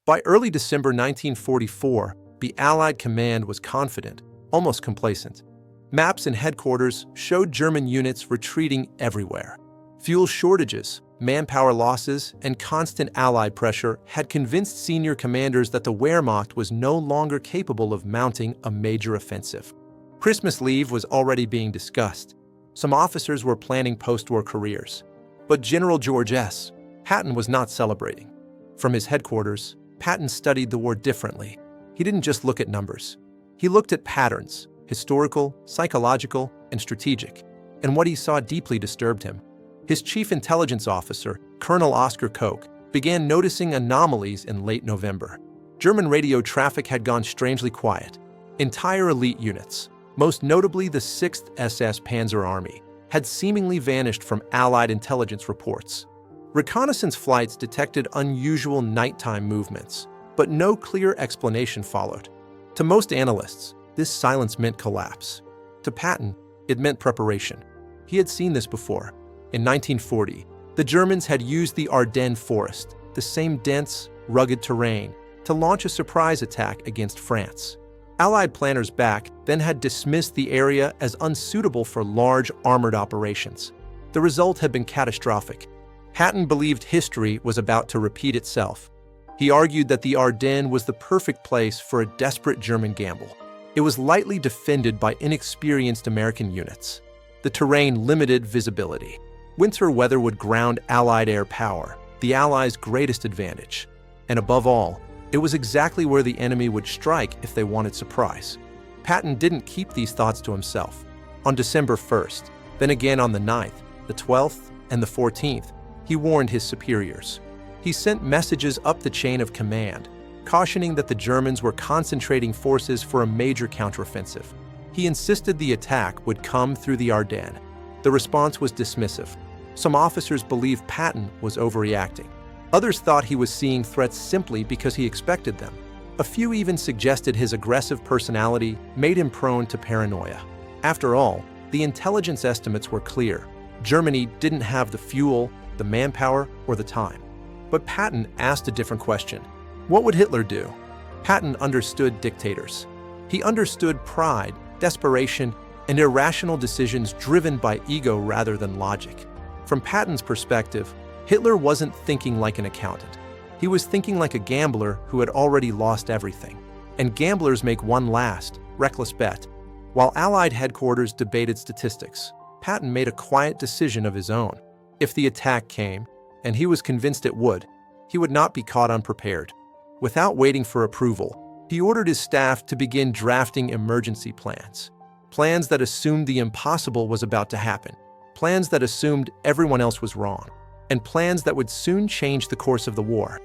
By early December 1944, the Allied command was confident, almost complacent. Maps and headquarters showed German units retreating everywhere. Fuel shortages, manpower losses, and constant Allied pressure had convinced senior commanders that the Wehrmacht was no longer capable of mounting a major offensive. Christmas leave was already being discussed. Some officers were planning post-war careers. But General George S. Patton was not celebrating. From his headquarters, Patton studied the war differently. He didn't just look at numbers. He looked at patterns, historical, psychological, and strategic, and what he saw deeply disturbed him. His chief intelligence officer, Colonel Oscar Koch, began noticing anomalies in late November. German radio traffic had gone strangely quiet. Entire elite units, most notably the 6th SS Panzer Army, had seemingly vanished from Allied intelligence reports. Reconnaissance flights detected unusual nighttime movements, but no clear explanation followed. To most analysts, this silence meant collapse. To Patton, it meant preparation. He had seen this before. In 1940, the Germans had used the Ardennes forest, the same dense, rugged terrain, to launch a surprise attack against France. Allied planners back then had dismissed the area as unsuitable for large armored operations. The result had been catastrophic. Patton believed history was about to repeat itself. He argued that the Ardennes was the perfect place for a desperate German gamble. It was lightly defended by inexperienced American units. The terrain limited visibility. Winter weather would ground Allied air power, the Allies' greatest advantage. And above all, it was exactly where the enemy would strike if they wanted surprise. Patton didn't keep these thoughts to himself. On December 1st, then again on the 9th, the 12th, and the 14th, he warned his superiors. He sent messages up the chain of command, cautioning that the Germans were concentrating forces for a major counteroffensive. He insisted the attack would come through the Ardennes. The response was dismissive. Some officers believed Patton was overreacting. Others thought he was seeing threats simply because he expected them. A few even suggested his aggressive personality made him prone to paranoia. After all, the intelligence estimates were clear. Germany didn't have the fuel, the manpower, or the time. But Patton asked a different question. What would Hitler do? Patton understood dictators. He understood pride, desperation, and irrational decisions driven by ego rather than logic. From Patton's perspective, Hitler wasn't thinking like an accountant. He was thinking like a gambler who had already lost everything. And gamblers make one last, reckless bet. While Allied headquarters debated statistics, Patton made a quiet decision of his own. If the attack came, and he was convinced it would, he would not be caught unprepared. Without waiting for approval, he ordered his staff to begin drafting emergency plans. Plans that assumed the impossible was about to happen. Plans that assumed everyone else was wrong. And plans that would soon change the course of the war.